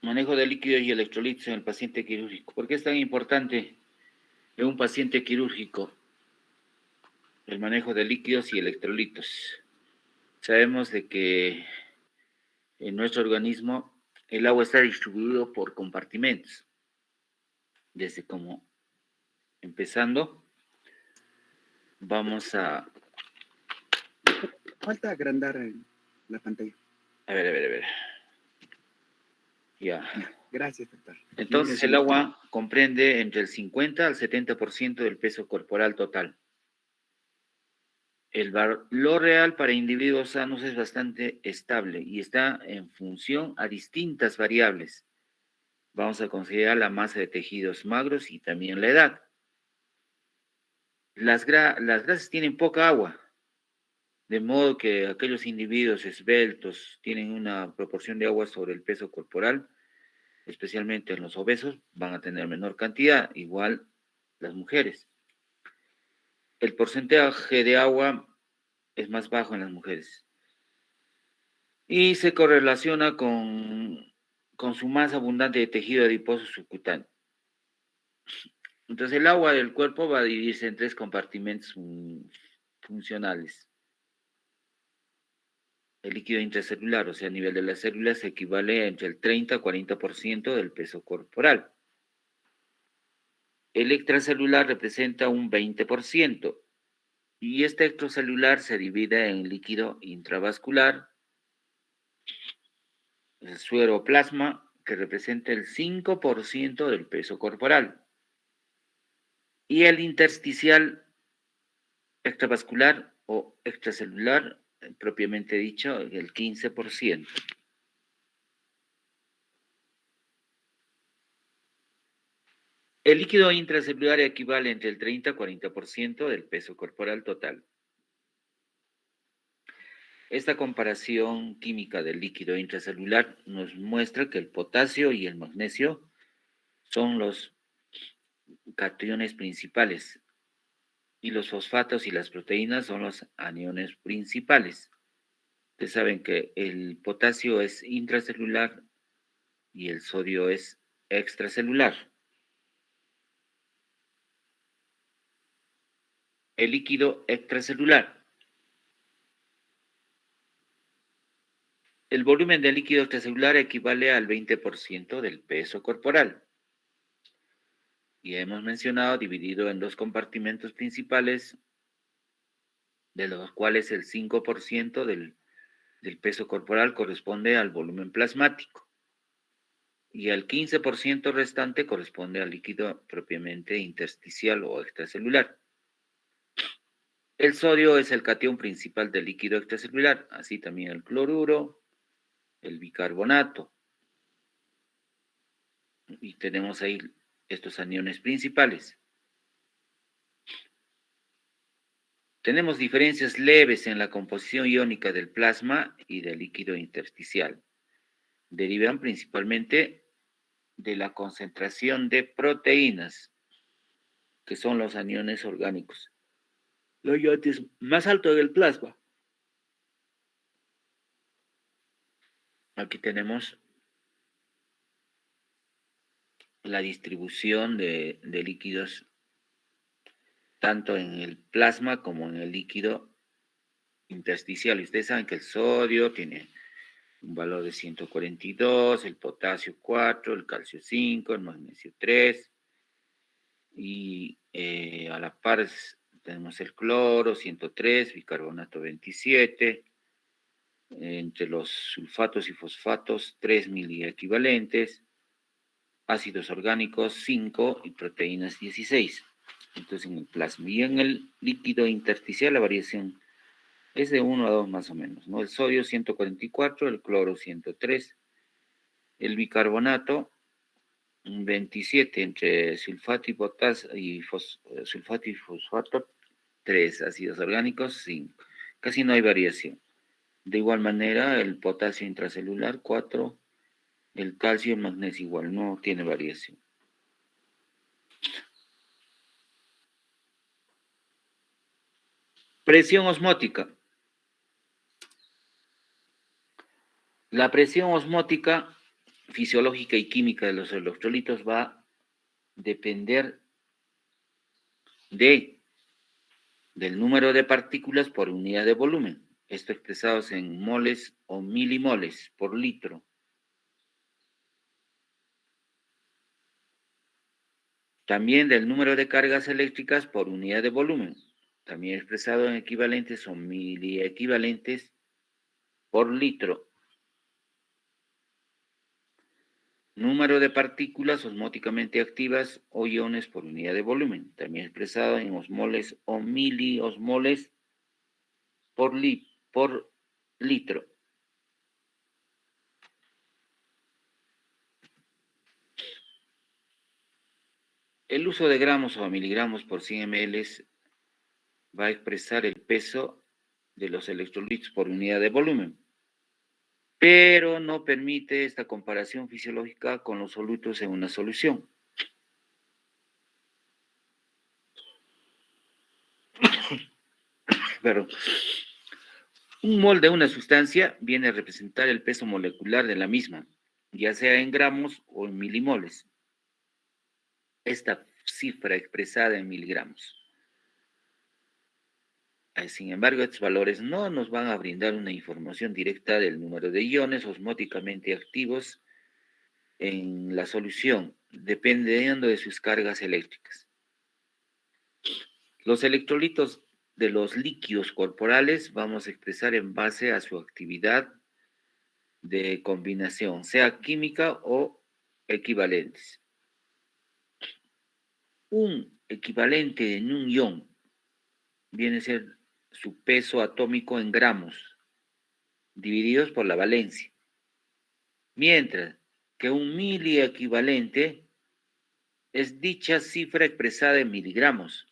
Manejo de líquidos y electrolitos en el paciente quirúrgico. ¿Por qué es tan importante en un paciente quirúrgico el manejo de líquidos y electrolitos? Sabemos de que en nuestro organismo el agua está distribuido por compartimentos, desde como empezando, vamos a... Falta agrandar la pantalla. A ver. Ya. Gracias, doctor. Entonces el agua comprende entre el 50 al 70% del peso corporal total. El valor real para individuos sanos es bastante estable y está en función a distintas variables. Vamos a considerar la masa de tejidos magros y también la edad. Las grasas tienen poca agua, de modo que aquellos individuos esbeltos tienen una proporción de agua sobre el peso corporal, especialmente en los obesos, van a tener menor cantidad, igual las mujeres. El porcentaje de agua es más bajo en las mujeres y se correlaciona con su más abundante de tejido adiposo subcutáneo. Entonces el agua del cuerpo va a dividirse en 3 compartimentos funcionales. El líquido intracelular, o sea, a nivel de las células, equivale a entre el 30 y 40% del peso corporal. El extracelular representa un 20%, y este extracelular se divide en líquido intravascular, el suero-plasma, que representa el 5% del peso corporal, y el intersticial extravascular o extracelular, propiamente dicho, el 15%. El líquido intracelular equivale entre el 30 y 40% del peso corporal total. Esta comparación química del líquido intracelular nos muestra que el potasio y el magnesio son los cationes principales y los fosfatos y las proteínas son los aniones principales. Ustedes saben que el potasio es intracelular y el sodio es extracelular. El líquido extracelular. El volumen del líquido extracelular equivale al 20% del peso corporal. Y hemos mencionado dividido en 2 compartimentos principales, de los cuales el 5% del peso corporal corresponde al volumen plasmático y el 15% restante corresponde al líquido propiamente intersticial o extracelular. El sodio es el catión principal del líquido extracelular, así también el cloruro, el bicarbonato. Y tenemos ahí estos aniones principales. Tenemos diferencias leves en la composición iónica del plasma y del líquido intersticial. Derivan principalmente de la concentración de proteínas, que son los aniones orgánicos. Los iones más altos del plasma. Aquí tenemos la distribución de líquidos tanto en el plasma como en el líquido intersticial. Y ustedes saben que el sodio tiene un valor de 142, el potasio 4, el calcio 5, el magnesio 3, y a la par tenemos el cloro 103, bicarbonato 27, entre los sulfatos y fosfatos 3 miliequivalentes, ácidos orgánicos 5 y proteínas 16. Entonces en el plasma y en el líquido intersticial la variación es de 1 a 2 más o menos, ¿no? El sodio 144, el cloro 103, el bicarbonato 27 entre sulfato y fosfato, 3 ácidos orgánicos, 5. Casi no hay variación. De igual manera, el potasio intracelular 4, el calcio y el magnesio igual, no tiene variación. Presión osmótica. La presión osmótica fisiológica y química de los electrolitos va a depender del número de partículas por unidad de volumen, esto expresados en moles o milimoles por litro. También del número de cargas eléctricas por unidad de volumen, también expresado en equivalentes o miliequivalentes por litro. Número de partículas osmóticamente activas o iones por unidad de volumen, también expresado en osmoles o miliosmoles por litro. El uso de gramos o miligramos por 100 ml va a expresar el peso de los electrolitos por unidad de volumen, pero no permite esta comparación fisiológica con los solutos en una solución. Pero un mol de una sustancia viene a representar el peso molecular de la misma, ya sea en gramos o en milimoles. Esta cifra expresada en miligramos. Sin embargo, estos valores no nos van a brindar una información directa del número de iones osmóticamente activos en la solución, dependiendo de sus cargas eléctricas. Los electrolitos de los líquidos corporales vamos a expresar en base a su actividad de combinación, sea química o equivalentes. Un equivalente en un ion viene a ser su peso atómico en gramos, divididos por la valencia. Mientras que un miliequivalente es dicha cifra expresada en miligramos.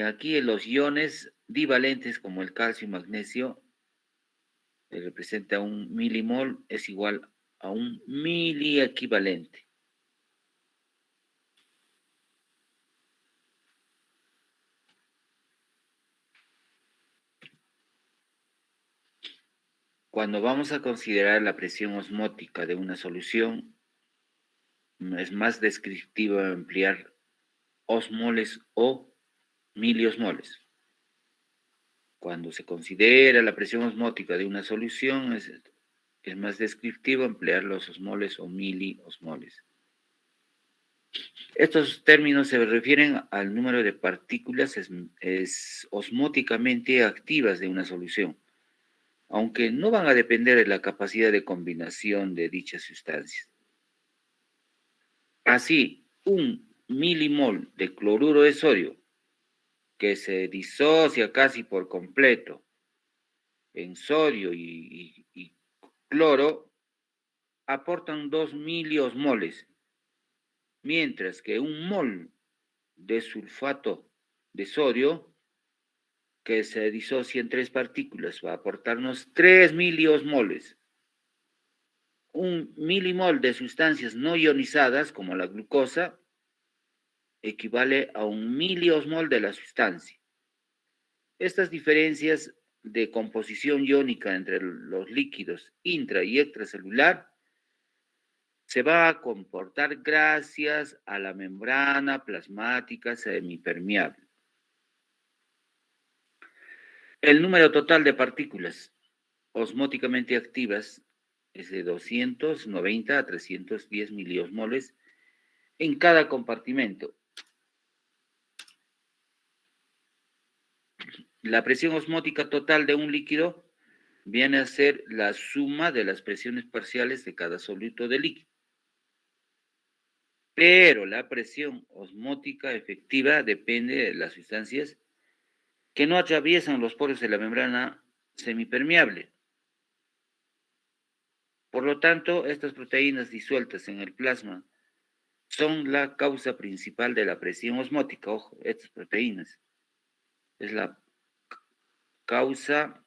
Aquí los iones divalentes como el calcio y magnesio representa un milimol es igual a un miliequivalente. Cuando vamos a considerar la presión osmótica de una solución, es más descriptivo emplear osmoles o miliosmoles. Cuando se considera la presión osmótica de una solución, es más descriptivo emplear los osmoles o miliosmoles. Estos términos se refieren al número de partículas osmóticamente activas de una solución, aunque no van a depender de la capacidad de combinación de dichas sustancias. Así, un milimol de cloruro de sodio que se disocia casi por completo en sodio y cloro aportan 2 miliosmoles, mientras que un mol de sulfato de sodio que se disocia en 3 partículas va a aportarnos 3 miliosmoles. Un milimol de sustancias no ionizadas, como la glucosa, equivale a un miliosmol de la sustancia. Estas diferencias de composición iónica entre los líquidos intra y extracelular se va a comportar gracias a la membrana plasmática semipermeable. El número total de partículas osmóticamente activas es de 290 a 310 miliosmoles en cada compartimento. La presión osmótica total de un líquido viene a ser la suma de las presiones parciales de cada soluto de líquido. Pero la presión osmótica efectiva depende de las sustancias que no atraviesan los poros de la membrana semipermeable. Por lo tanto, estas proteínas disueltas en el plasma son la causa principal de la presión osmótica. Ojo, estas proteínas es la causa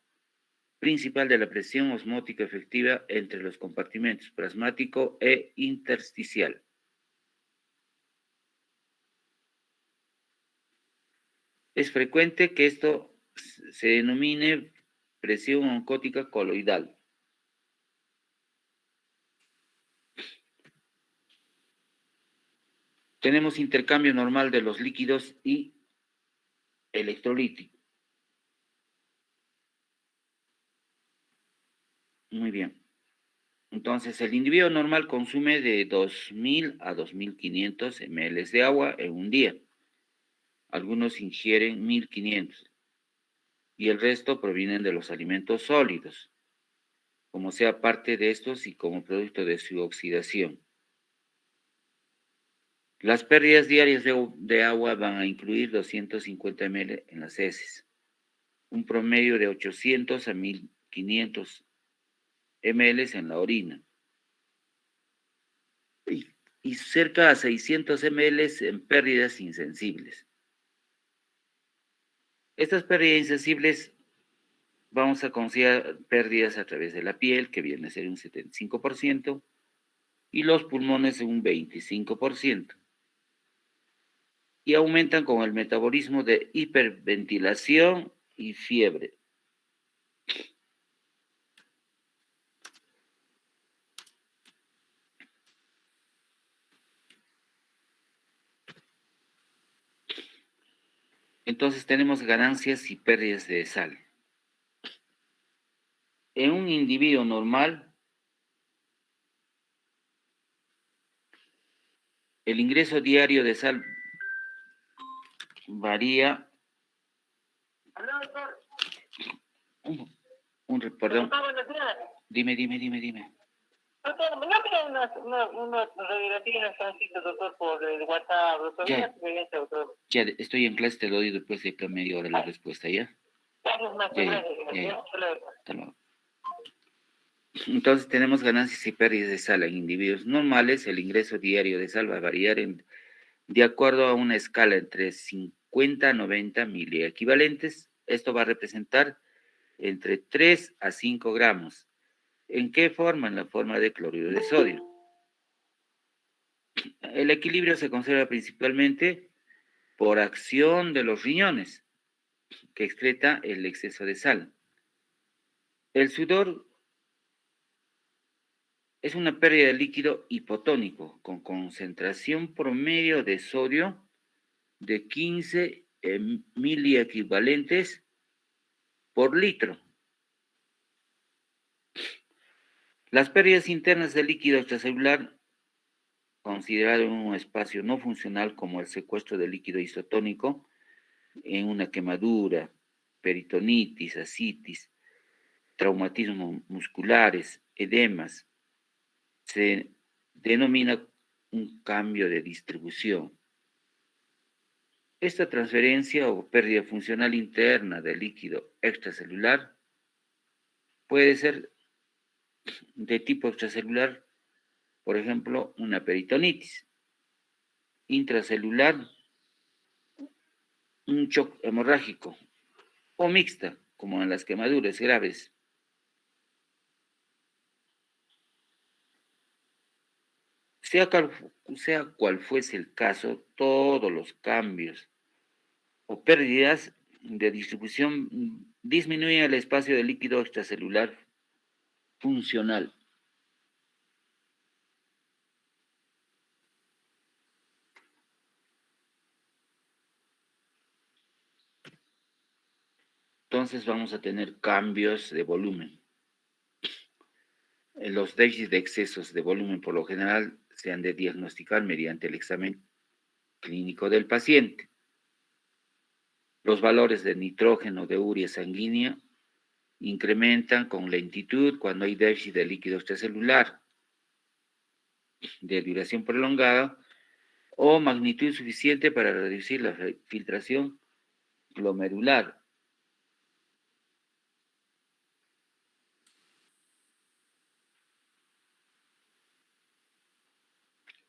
principal de la presión osmótica efectiva entre los compartimentos plasmático e intersticial. Es frecuente que esto se denomine presión oncótica coloidal. Tenemos intercambio normal de los líquidos y electrolítico. Muy bien. Entonces, el individuo normal consume de 2.000 a 2.500 ml de agua en un día. Algunos ingieren 1.500 y el resto provienen de los alimentos sólidos, como sea parte de estos y como producto de su oxidación. Las pérdidas diarias de agua van a incluir 250 ml en las heces, un promedio de 800 a 1.500 ml en la orina y cerca a 600 ml en pérdidas insensibles. Estas pérdidas insensibles vamos a considerar pérdidas a través de la piel, que viene a ser un 75%, y los pulmones un 25%. Y aumentan con el metabolismo de hiperventilación y fiebre. Entonces tenemos ganancias y pérdidas de sal. En un individuo normal, el ingreso diario de sal varía. Perdón. Dime. Doctor, ¿me piden unas radiografías, doctor, por el WhatsApp, doctor? Ya, estoy en clase, te lo doy después de que media hora la respuesta, ¿ya? Ya. Hasta luego. Entonces tenemos ganancias y pérdidas de sal en individuos normales. El ingreso diario de sal va a variar de acuerdo a una escala entre 50 a 90 miliequivalentes. Esto va a representar entre 3 a 5 gramos. ¿En qué forma? En la forma de cloruro de sodio. El equilibrio se conserva principalmente por acción de los riñones, que excreta el exceso de sal. El sudor es una pérdida de líquido hipotónico con concentración promedio de sodio de 15 miliequivalentes por litro. Las pérdidas internas de líquido extracelular, considerado en un espacio no funcional como el secuestro de líquido isotónico, en una quemadura, peritonitis, ascitis, traumatismos musculares, edemas, se denomina un cambio de distribución. Esta transferencia o pérdida funcional interna de líquido extracelular puede ser de tipo extracelular, por ejemplo, una peritonitis, intracelular, un shock hemorrágico, o mixta, como en las quemaduras graves. Sea cual fuese el caso, todos los cambios o pérdidas de distribución disminuyen el espacio de líquido extracelular funcional. Entonces vamos a tener cambios de volumen. Los déficits de excesos de volumen por lo general se han de diagnosticar mediante el examen clínico del paciente. Los valores de nitrógeno de urea sanguínea incrementan con lentitud cuando hay déficit de líquido extracelular de duración prolongada o magnitud suficiente para reducir la filtración glomerular.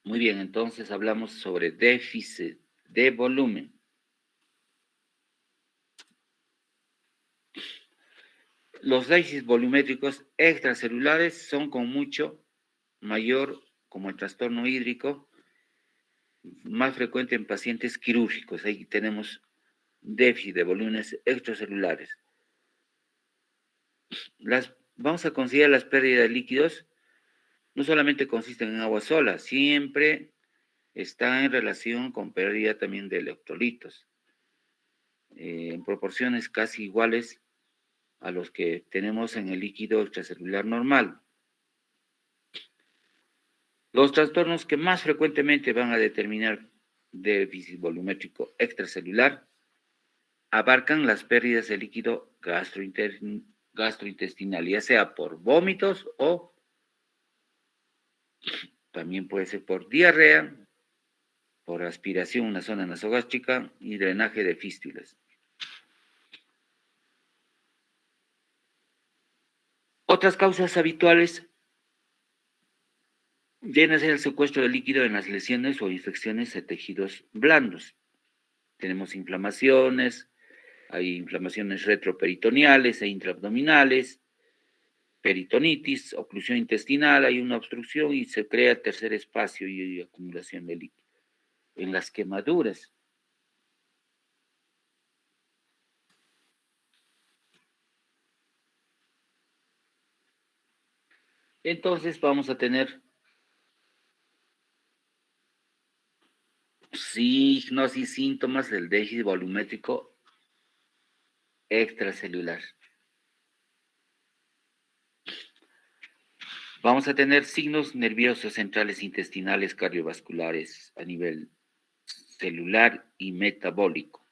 Muy bien, entonces hablamos sobre déficit de volumen. Los déficits volumétricos extracelulares son con mucho mayor, como el trastorno hídrico, más frecuente en pacientes quirúrgicos. Ahí tenemos déficit de volúmenes extracelulares. Vamos a considerar las pérdidas de líquidos. No solamente consisten en agua sola, siempre está en relación con pérdida también de electrolitos, en proporciones casi iguales a los que tenemos en el líquido extracelular normal. Los trastornos que más frecuentemente van a determinar déficit volumétrico extracelular abarcan las pérdidas de líquido gastrointestinal, ya sea por vómitos o también puede ser por diarrea, por aspiración a una zona nasogástrica y drenaje de fístulas. Otras causas habituales vienen a ser el secuestro de líquido en las lesiones o infecciones de tejidos blandos. Tenemos inflamaciones, hay inflamaciones retroperitoneales e intraabdominales, peritonitis, oclusión intestinal, hay una obstrucción y se crea tercer espacio y acumulación de líquido. En las quemaduras, entonces vamos a tener signos y síntomas del déficit volumétrico extracelular. Vamos a tener signos nerviosos centrales intestinales cardiovasculares a nivel celular y metabólico.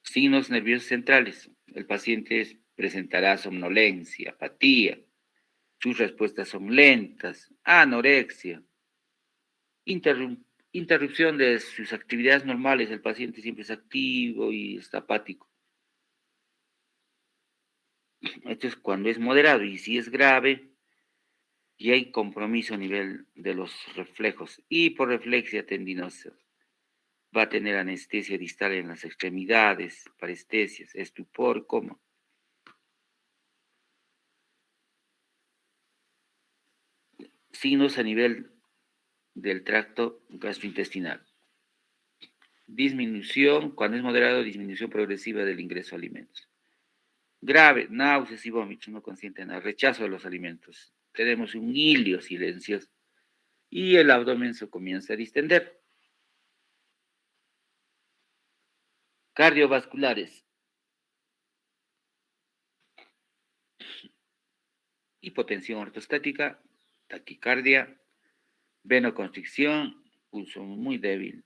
Signos nerviosos centrales. El paciente presentará somnolencia, apatía, sus respuestas son lentas, anorexia, interrupción de sus actividades normales. El paciente siempre es activo y está apático. Esto es cuando es moderado, y si es grave, y hay compromiso a nivel de los reflejos, hiporreflexia tendinosa. Va a tener anestesia distal en las extremidades, parestesias, estupor, coma. Signos a nivel del tracto gastrointestinal. Disminución, cuando es moderado, disminución progresiva del ingreso a alimentos. Grave, náuseas y vómitos, no consienten nada, rechazo de los alimentos. Tenemos un hilio silencioso y el abdomen se comienza a distender. Cardiovasculares. Hipotensión ortostática, taquicardia, venoconstricción, pulso muy débil.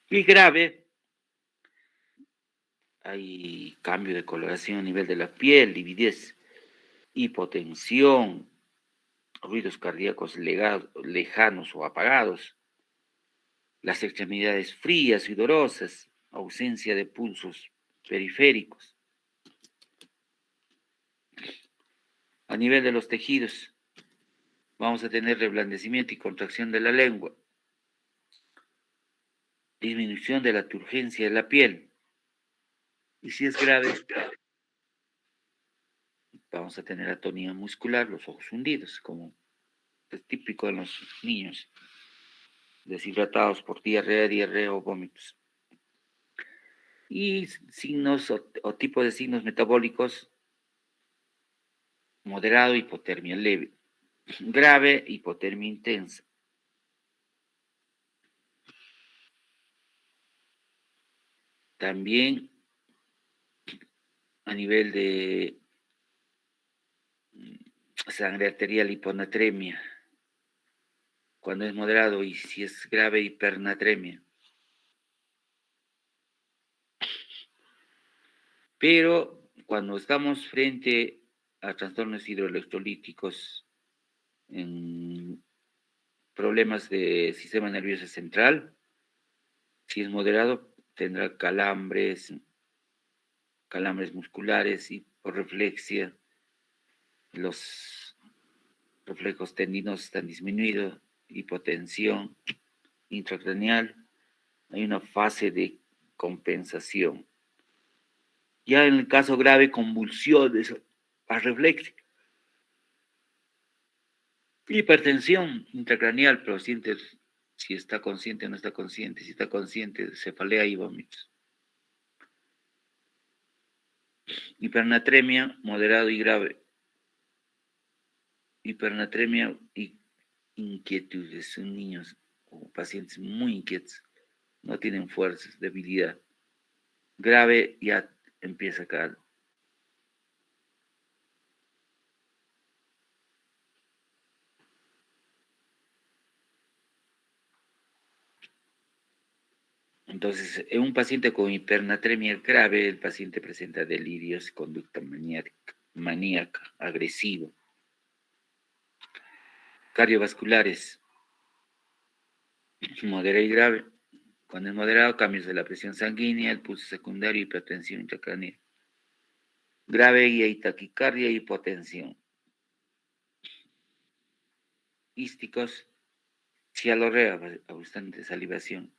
Y grave, hay cambio de coloración a nivel de la piel, lividez, hipotensión, ruidos cardíacos lejanos o apagados, las extremidades frías y dolorosas, ausencia de pulsos periféricos. A nivel de los tejidos, vamos a tener reblandecimiento y contracción de la lengua, disminución de la turgencia de la piel. Y si es grave, vamos a tener atonía muscular, los ojos hundidos, como es típico en los niños, deshidratados por diarrea o vómitos. Y signos o tipo de signos metabólicos: moderado, hipotermia leve; grave, hipotermia intensa. También a nivel de sangre arterial, hiponatremia, cuando es moderado, y si es grave, hipernatremia. Pero cuando estamos frente a trastornos hidroelectrolíticos, en problemas de sistema nervioso central, si es moderado, tendrá calambres musculares, hiporreflexia, los reflejos tendinosos están disminuidos, hipotensión intracraneal, hay una fase de compensación. Ya en el caso grave, convulsiones arreflexia, hipertensión intracraneal, pero siente si está consciente o no está consciente. Si está consciente, cefalea y vómitos. Hipernatremia, moderado y grave. Hipernatremia y inquietudes. Son niños o pacientes muy inquietos. No tienen fuerzas, debilidad. Grave ya empieza acá. Entonces, en un paciente con hipernatremia grave, el paciente presenta delirios, conducta maníaca, agresivo. Cardiovasculares, moderado y grave. Cuando es moderado, cambios de la presión sanguínea, el pulso secundario, hipertensión intracraniana. Grave y hay taquicardia y hipotensión. Hísticos, cialorrea, bastante salivación.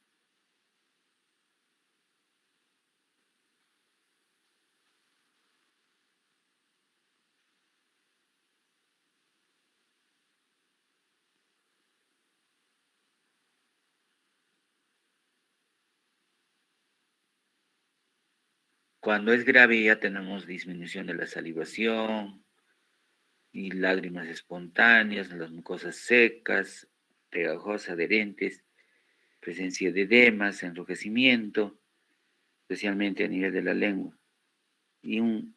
Cuando es grave ya tenemos disminución de la salivación y lágrimas espontáneas, las mucosas secas, pegajosas, adherentes, presencia de edemas, enrojecimiento, especialmente a nivel de la lengua, y un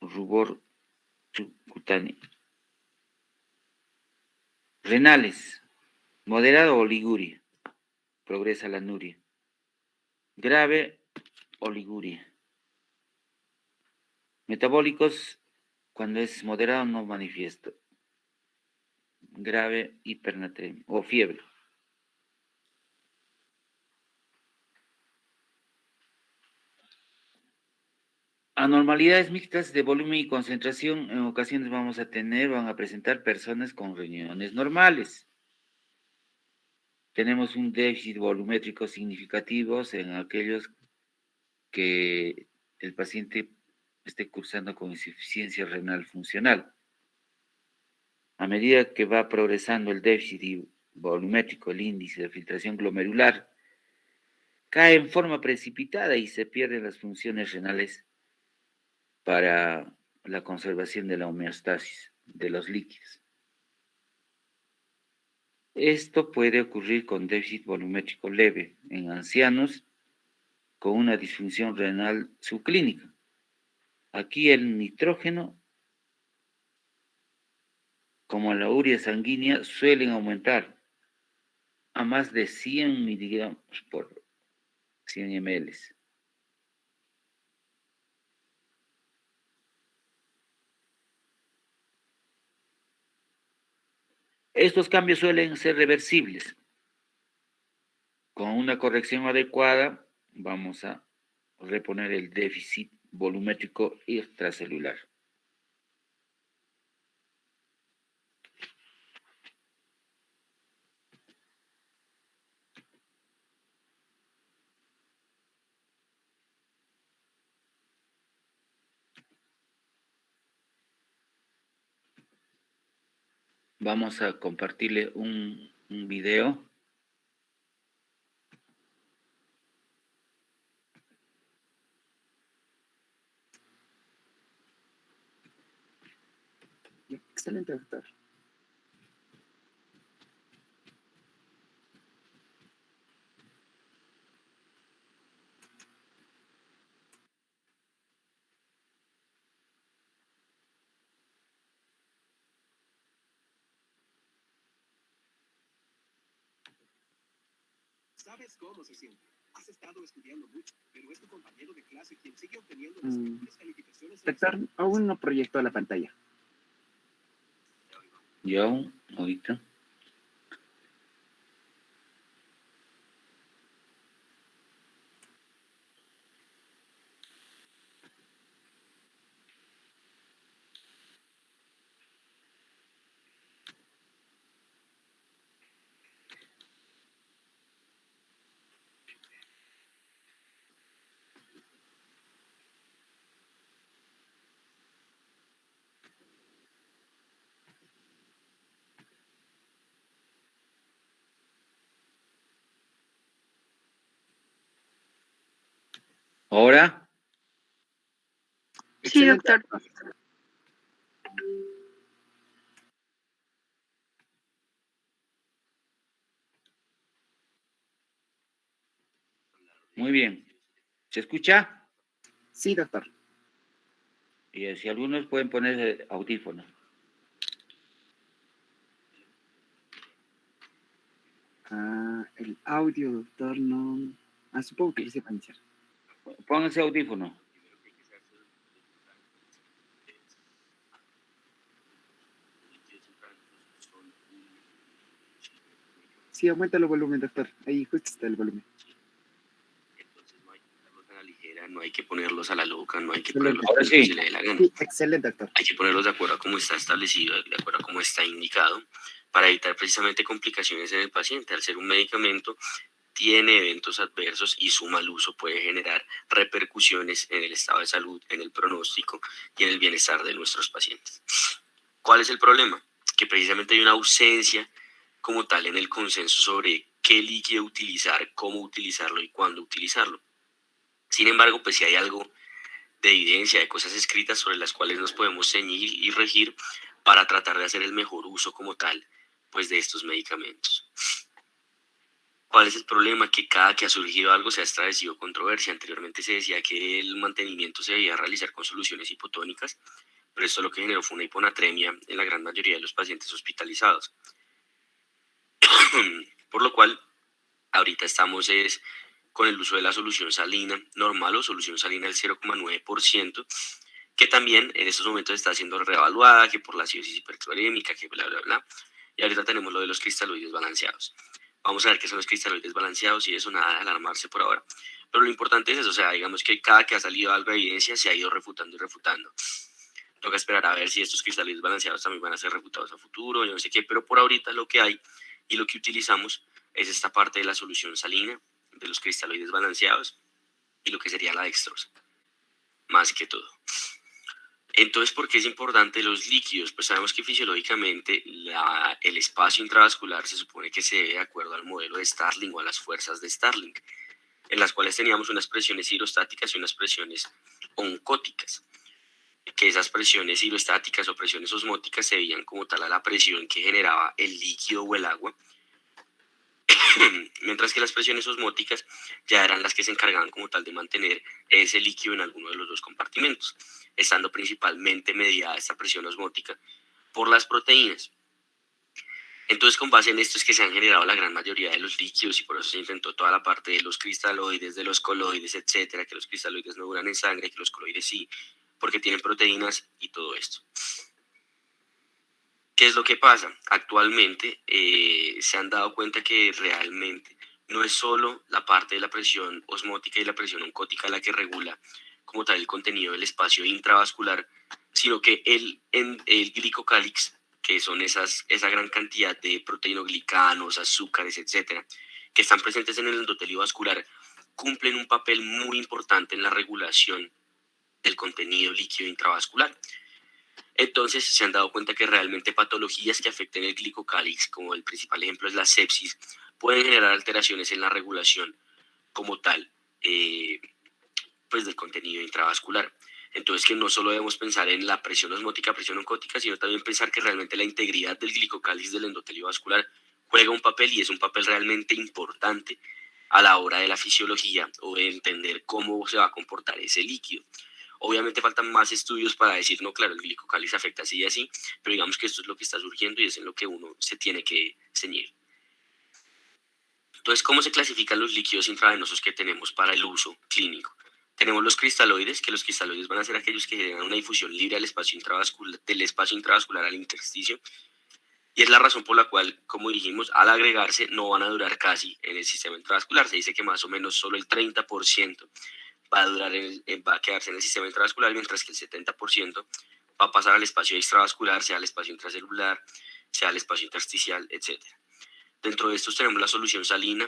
rubor subcutáneo. Renales, moderado o liguria, progresa la anuria. Grave o liguria. Metabólicos, cuando es moderado no manifiesta. Grave, hipernatremia o fiebre. Anormalidades mixtas de volumen y concentración en ocasiones van a presentar personas con riñones normales. Tenemos un déficit volumétrico significativo en aquellos que el paciente esté cursando con insuficiencia renal funcional. A medida que va progresando el déficit volumétrico, el índice de filtración glomerular cae en forma precipitada y se pierden las funciones renales para la conservación de la homeostasis de los líquidos. Esto puede ocurrir con déficit volumétrico leve en ancianos con una disfunción renal subclínica. Aquí el nitrógeno, como la urea sanguínea, suelen aumentar a más de 100 miligramos por 100 ml. Estos cambios suelen ser reversibles. Con una corrección adecuada vamos a reponer el déficit volumétrico extracelular. Vamos a compartirle un video. Excelente, doctor. ¿Sabes cómo se siente? Has estado estudiando mucho, pero es tu compañero de clase quien sigue obteniendo las mejores calificaciones. Doctor, aún no proyectó la pantalla. Yo, ahorita. Ahora. Sí, Excelente, doctor. Muy bien. ¿Se escucha? Sí, doctor. Y si algunos pueden poner audífonos. El audio, doctor, no. Supongo que sí va a iniciar. Pónganse audífono. Sí, aumenta el volumen, doctor. Ahí justo está el volumen. Entonces no hay que ponerlos a la ligera, no hay que ponerlos a la loca, no hay que Excelente. ponerlos Ahora como sí. se le dé la gana. Sí, excelente, doctor. Hay que ponerlos de acuerdo a cómo está establecido, de acuerdo a cómo está indicado, para evitar precisamente complicaciones en el paciente. Al ser un medicamento, tiene eventos adversos y su mal uso puede generar repercusiones en el estado de salud, en el pronóstico y en el bienestar de nuestros pacientes. ¿Cuál es el problema? Que precisamente hay una ausencia como tal en el consenso sobre qué líquido utilizar, cómo utilizarlo y cuándo utilizarlo. Sin embargo, pues si hay algo de evidencia, de cosas escritas sobre las cuales nos podemos ceñir y regir para tratar de hacer el mejor uso como tal, pues de estos medicamentos. ¿Cuál es el problema? Que cada que ha surgido algo se ha establecido controversia. Anteriormente se decía que el mantenimiento se debía realizar con soluciones hipotónicas, pero esto lo que generó fue una hiponatremia en la gran mayoría de los pacientes hospitalizados. Por lo cual, ahorita estamos con el uso de la solución salina normal o solución salina del 0,9%, que también en estos momentos está siendo reevaluada, que por la acidosis hiperclorémica, que bla, bla, bla. Y ahorita tenemos lo de los cristaloides balanceados. Vamos a ver qué son los cristaloides balanceados y eso, nada de alarmarse por ahora. Pero lo importante es eso, o sea, digamos que cada que ha salido algo de evidencia se ha ido refutando y refutando. Toca esperar a ver si estos cristaloides balanceados también van a ser refutados a futuro, yo no sé qué, pero por ahorita lo que hay y lo que utilizamos es esta parte de la solución salina, de los cristaloides balanceados y lo que sería la dextrosa, más que todo. Entonces, ¿por qué es importante los líquidos? Pues sabemos que fisiológicamente el espacio intravascular se supone que se debe de acuerdo al modelo de Starling o a las fuerzas de Starling, en las cuales teníamos unas presiones hidrostáticas y unas presiones oncóticas, que esas presiones hidrostáticas o presiones osmóticas se veían como tal a la presión que generaba el líquido o el agua, mientras que las presiones osmóticas ya eran las que se encargaban como tal de mantener ese líquido en alguno de los dos compartimentos, estando principalmente mediada esta presión osmótica por las proteínas. Entonces, con base en esto es que se han generado la gran mayoría de los líquidos y por eso se inventó toda la parte de los cristaloides, de los coloides, etcétera, que los cristaloides no duran en sangre, que los coloides sí, porque tienen proteínas y todo esto. ¿Qué es lo que pasa? Actualmente se han dado cuenta que realmente no es solo la parte de la presión osmótica y la presión oncótica la que regula como tal el contenido del espacio intravascular, sino que el glicocálix, que son esa gran cantidad de proteinoglicanos, azúcares, etcétera, que están presentes en el endotelio vascular, cumplen un papel muy importante en la regulación del contenido líquido intravascular. Entonces se han dado cuenta que realmente patologías que afecten el glicocálix, como el principal ejemplo es la sepsis, pueden generar alteraciones en la regulación como tal, pues del contenido intravascular. Entonces que no solo debemos pensar en la presión osmótica, presión oncótica, sino también pensar que realmente la integridad del glicocálix del endotelio vascular juega un papel y es un papel realmente importante a la hora de la fisiología o de entender cómo se va a comportar ese líquido. Obviamente faltan más estudios para decir, no, claro, el glicocálix afecta así y así, pero digamos que esto es lo que está surgiendo y es en lo que uno se tiene que ceñir. Entonces, ¿cómo se clasifican los líquidos intravenosos que tenemos para el uso clínico? Tenemos los cristaloides, que los cristaloides van a ser aquellos que generan una difusión libre del espacio intravascular al intersticio, y es la razón por la cual, como dijimos, al agregarse no van a durar casi en el sistema intravascular. Se dice que más o menos solo el 30% va a quedarse en el sistema intravascular, mientras que el 70% va a pasar al espacio extravascular, sea al espacio intracelular, sea al espacio intersticial, etc. Dentro de estos tenemos la solución salina,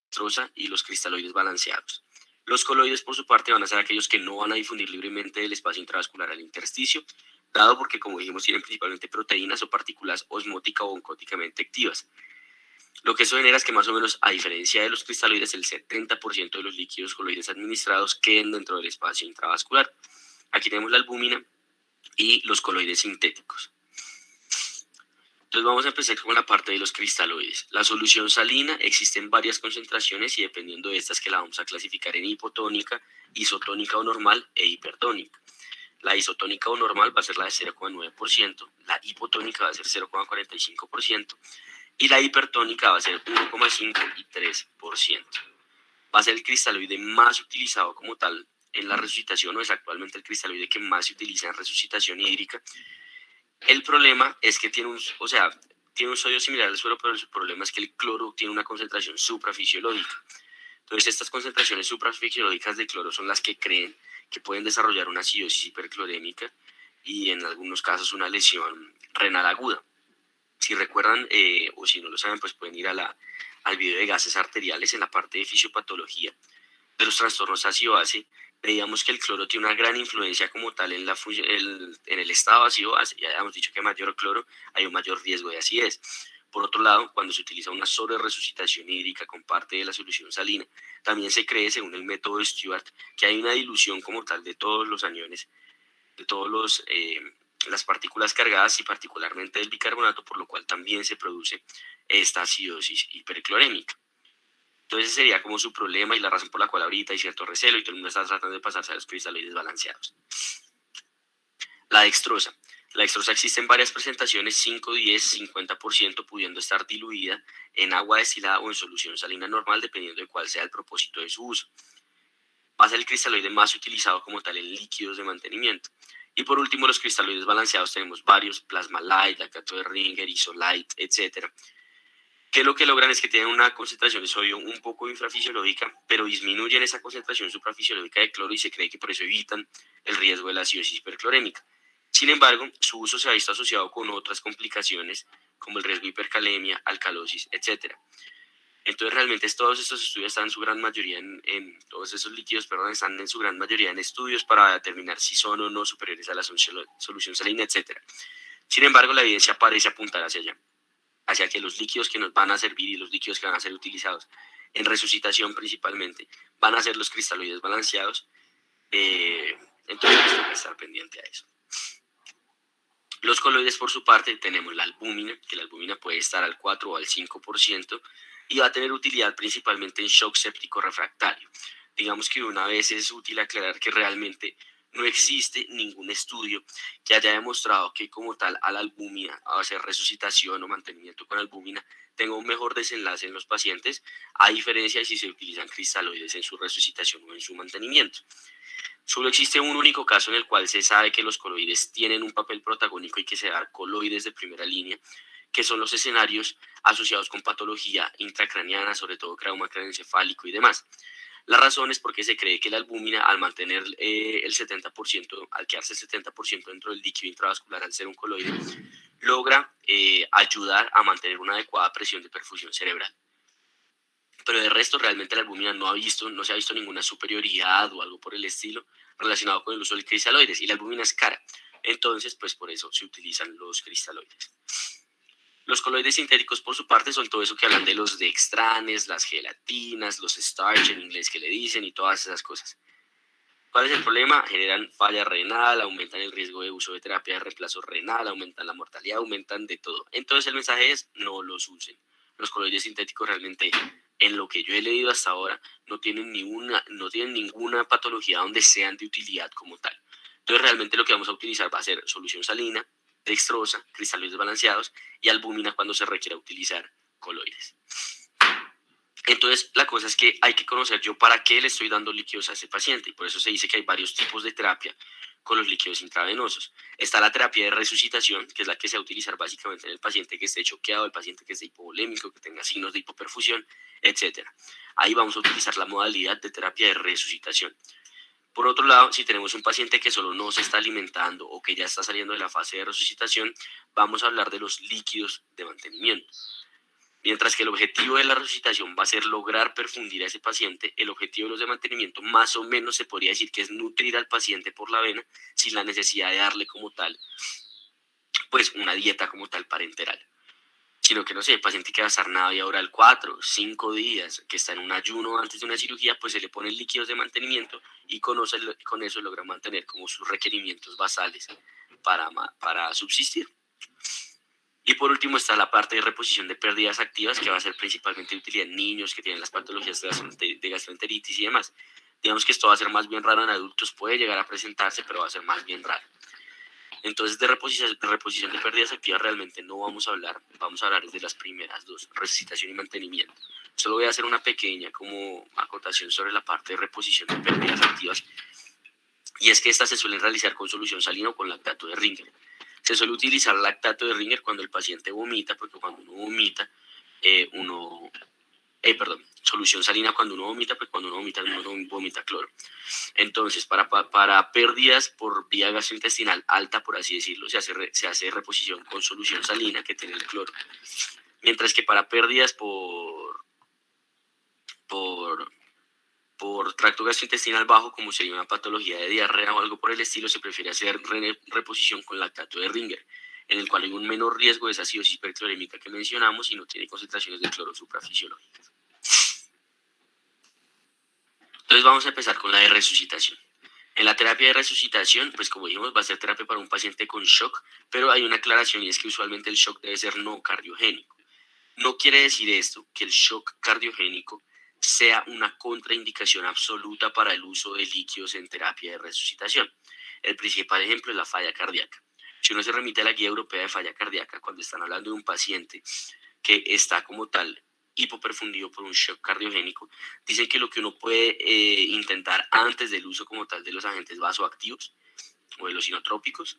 dextrosa y los cristaloides balanceados. Los coloides, por su parte, van a ser aquellos que no van a difundir libremente del espacio intravascular al intersticio, dado porque, como dijimos, tienen principalmente proteínas o partículas osmótica o oncóticamente activas. Lo que eso genera es que más o menos, a diferencia de los cristaloides, el 70% de los líquidos coloides administrados queden dentro del espacio intravascular. Aquí tenemos la albúmina y los coloides sintéticos. Entonces vamos a empezar con la parte de los cristaloides. La solución salina existe en varias concentraciones y dependiendo de estas que la vamos a clasificar en hipotónica, isotónica o normal e hipertónica. La isotónica o normal va a ser la de 0,9%, la hipotónica va a ser 0,45% y la hipertónica va a ser 1,5 y 3%. Va a ser el cristaloide más utilizado como tal en la resucitación, o es actualmente el cristaloide que más se utiliza en resucitación hídrica. El problema es que tiene un sodio similar al suelo, pero el problema es que el cloro tiene una concentración suprafisiológica. Entonces, estas concentraciones suprafisiológicas de cloro son las que creen que pueden desarrollar una acidosis hiperclorémica y en algunos casos una lesión renal aguda. Si recuerdan o si no lo saben, pues pueden ir al video de gases arteriales en la parte de fisiopatología de los trastornos ácido-base. Veíamos que el cloro tiene una gran influencia como tal en el estado ácido-base. Ya habíamos dicho que mayor cloro hay un mayor riesgo de acidez. Por otro lado, cuando se utiliza una sobreresucitación hídrica con parte de la solución salina, también se cree, según el método Stewart, que hay una dilución como tal de todos los aniones, de todas las partículas cargadas y particularmente del bicarbonato, por lo cual también se produce esta acidosis hiperclorémica. Entonces ese sería como su problema y la razón por la cual ahorita hay cierto recelo y todo el mundo está tratando de pasarse a los cristaloides balanceados. La dextrosa. La dextrosa existe en varias presentaciones, 5, 10, 50%, pudiendo estar diluida en agua destilada o en solución salina normal, dependiendo de cuál sea el propósito de su uso. Va a ser el cristaloide más utilizado como tal en líquidos de mantenimiento. Y por último, los cristaloides balanceados tenemos varios, Plasma Light, Lactato de Ringer, Isolite, etc. Que lo que logran es que tienen una concentración de sodio un poco infrafisiológica, pero disminuyen esa concentración suprafisiológica de cloro y se cree que por eso evitan el riesgo de la acidosis hiperclorémica. Sin embargo, su uso se ha visto asociado con otras complicaciones como el riesgo de hipercalemia, alcalosis, etc. Entonces realmente todos estos estudios están en su gran mayoría todos esos líquidos, están en su gran mayoría en estudios para determinar si son o no superiores a la solución salina, etc. Sin embargo, la evidencia parece apuntar hacia que los líquidos que nos van a servir y los líquidos que van a ser utilizados en resucitación principalmente van a ser los cristaloides balanceados. Entonces pues, tengo que estar pendiente a eso. Los coloides, por su parte, tenemos la albúmina, que la albúmina puede estar al 4 o al 5% y va a tener utilidad principalmente en shock séptico refractario. Digamos que una vez es útil aclarar que realmente no existe ningún estudio que haya demostrado que como tal a la albúmina, a hacer resucitación o mantenimiento con albúmina, tenga un mejor desenlace en los pacientes, a diferencia de si se utilizan cristaloides en su resucitación o en su mantenimiento. Solo existe un único caso en el cual se sabe que los coloides tienen un papel protagónico y que se dan coloides de primera línea, que son los escenarios asociados con patología intracraniana, sobre todo trauma craneoencefálico y demás. La razón es porque se cree que la albúmina, al mantener el 70%, al quedarse el 70% dentro del líquido intravascular, al ser un coloide, logra ayudar a mantener una adecuada presión de perfusión cerebral. Pero de resto, realmente la albúmina no se ha visto ninguna superioridad o algo por el estilo relacionado con el uso de cristaloides. Y la albúmina es cara. Entonces, pues por eso se utilizan los cristaloides. Los coloides sintéticos, por su parte, son todo eso que hablan de los dextranes, las gelatinas, los starch en inglés que le dicen y todas esas cosas. ¿Cuál es el problema? Generan falla renal, aumentan el riesgo de uso de terapia de reemplazo renal, aumentan la mortalidad, aumentan de todo. Entonces el mensaje es, no los usen. Los coloides sintéticos realmente, en lo que yo he leído hasta ahora, no tienen ninguna patología donde sean de utilidad como tal. Entonces realmente lo que vamos a utilizar va a ser solución salina, dextrosa, cristaloides balanceados y albúmina cuando se requiera utilizar coloides. Entonces, la cosa es que hay que conocer yo para qué le estoy dando líquidos a ese paciente y por eso se dice que hay varios tipos de terapia con los líquidos intravenosos. Está la terapia de resucitación, que es la que se va a utilizar básicamente en el paciente que esté choqueado, el paciente que esté hipovolémico, que tenga signos de hipoperfusión, etc. Ahí vamos a utilizar la modalidad de terapia de resucitación. Por otro lado, si tenemos un paciente que solo no se está alimentando o que ya está saliendo de la fase de resucitación, vamos a hablar de los líquidos de mantenimiento. Mientras que el objetivo de la resucitación va a ser lograr perfundir a ese paciente, el objetivo de los de mantenimiento más o menos se podría decir que es nutrir al paciente por la vena sin la necesidad de darle como tal, pues una dieta como tal parenteral. sino que, no sé, el paciente que va a estar nada oral 4, 5 días, que está en un ayuno antes de una cirugía, pues se le ponen líquidos de mantenimiento y con eso logra mantener como sus requerimientos basales para subsistir. Y por último está la parte de reposición de pérdidas activas, que va a ser principalmente de utilidad en niños que tienen las patologías de gastroenteritis y demás. Digamos que esto va a ser más bien raro en adultos, puede llegar a presentarse, pero va a ser más bien raro. Entonces, de reposición de pérdidas activas realmente no vamos a hablar de las primeras dos, resucitación y mantenimiento. Solo voy a hacer una pequeña como acotación sobre la parte de reposición de pérdidas activas, y es que estas se suelen realizar con solución salina o con lactato de Ringer. Se suele utilizar lactato de Ringer cuando el paciente vomita, porque cuando uno vomita, solución salina cuando uno vomita, pues cuando uno vomita cloro. Entonces, para pérdidas por vía gastrointestinal alta, por así decirlo, se hace reposición con solución salina que tiene el cloro. Mientras que para pérdidas por tracto gastrointestinal bajo, como sería una patología de diarrea o algo por el estilo, se prefiere hacer reposición con lactato de Ringer, en el cual hay un menor riesgo de esa acidosis hiperclorémica que mencionamos y no tiene concentraciones de cloro suprafisiológicas. Entonces vamos a empezar con la de resucitación. En la terapia de resucitación, pues como dijimos, va a ser terapia para un paciente con shock, pero hay una aclaración y es que usualmente el shock debe ser no cardiogénico. No quiere decir esto que el shock cardiogénico sea una contraindicación absoluta para el uso de líquidos en terapia de resucitación. El principal ejemplo es la falla cardíaca. Si uno se remite a la guía europea de falla cardíaca, cuando están hablando de un paciente que está como tal hipoperfundido por un shock cardiogénico, dicen que lo que uno puede intentar antes del uso como tal de los agentes vasoactivos o de los inotrópicos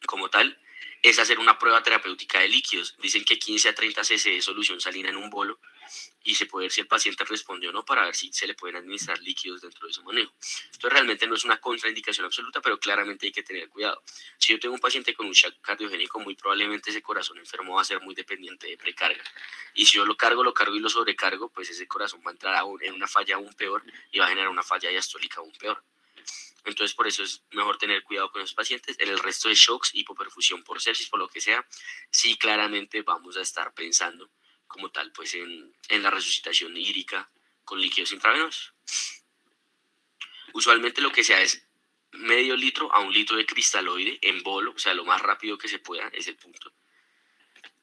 como tal, es hacer una prueba terapéutica de líquidos. Dicen que 15 a 30 cc de solución salina en un bolo y se puede ver si el paciente responde o no para ver si se le pueden administrar líquidos dentro de su manejo. Esto realmente no es una contraindicación absoluta, pero claramente hay que tener cuidado. Si yo tengo un paciente con un shock cardiogénico, muy probablemente ese corazón enfermo va a ser muy dependiente de precarga. Y si yo lo cargo y lo sobrecargo, pues ese corazón va a entrar en una falla aún peor y va a generar una falla diastólica aún peor. Entonces, por eso es mejor tener cuidado con los pacientes. En el resto de shocks, hipoperfusión por sepsis, por lo que sea, sí claramente vamos a estar pensando como tal, pues en la resucitación hídrica con líquidos intravenosos. Usualmente lo que se hace es medio litro a 1 litro de cristaloide en bolo, o sea, lo más rápido que se pueda, es el punto.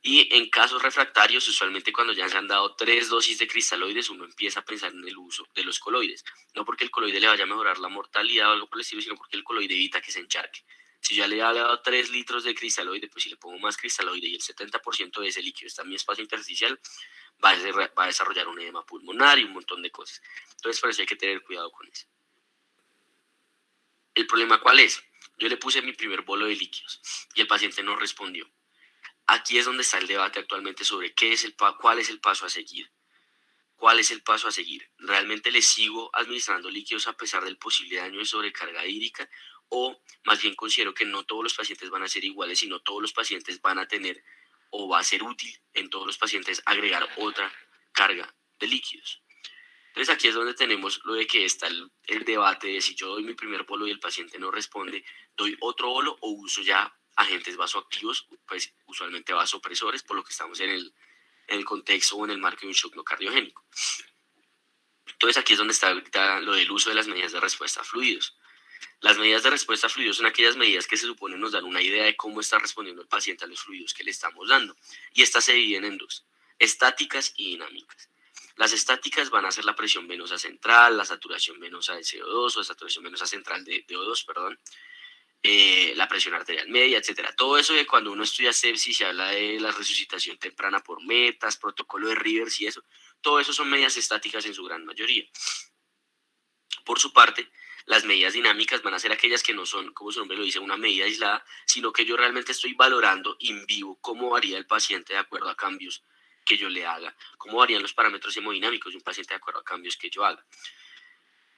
Y en casos refractarios, usualmente cuando ya se han dado 3 dosis de cristaloides, uno empieza a pensar en el uso de los coloides. No porque el coloide le vaya a mejorar la mortalidad o algo por el estilo, sino porque el coloide evita que se encharque. Si ya le he dado 3 litros de cristaloide, pues si le pongo más cristaloide y el 70% de ese líquido está en mi espacio intersticial, va a desarrollar un edema pulmonar y un montón de cosas. Entonces, por eso hay que tener cuidado con eso. ¿El problema cuál es? Yo le puse mi primer bolo de líquidos y el paciente no respondió. Aquí es donde está el debate actualmente sobre cuál es el paso a seguir. ¿Cuál es el paso a seguir? ¿Realmente le sigo administrando líquidos a pesar del posible daño de sobrecarga hídrica? O más bien considero que no todos los pacientes van a ser iguales y no todos los pacientes van a tener o va a ser útil en todos los pacientes agregar otra carga de líquidos. Entonces aquí es donde tenemos lo de que está el debate de si yo doy mi primer bolo y el paciente no responde, doy otro bolo o uso ya agentes vasoactivos, pues usualmente vasopresores, por lo que estamos en el contexto o en el marco de un shock no cardiogénico. Entonces aquí es donde está ahorita lo del uso de las medidas de respuesta a fluidos. Las medidas de respuesta a fluidos son aquellas medidas que se supone nos dan una idea de cómo está respondiendo el paciente a los fluidos que le estamos dando. Y estas se dividen en dos, estáticas y dinámicas. Las estáticas van a ser la presión venosa central, la saturación venosa de CO2 o saturación venosa central de O2, perdón. La presión arterial media, etcétera. Todo eso de cuando uno estudia sepsis se habla de la resucitación temprana por metas, protocolo de Rivers y eso. Todo eso son medidas estáticas en su gran mayoría. Por su parte, las medidas dinámicas van a ser aquellas que no son, como su nombre lo dice, una medida aislada, sino que yo realmente estoy valorando in vivo cómo varía el paciente de acuerdo a cambios que yo le haga, cómo varían los parámetros hemodinámicos de un paciente de acuerdo a cambios que yo haga.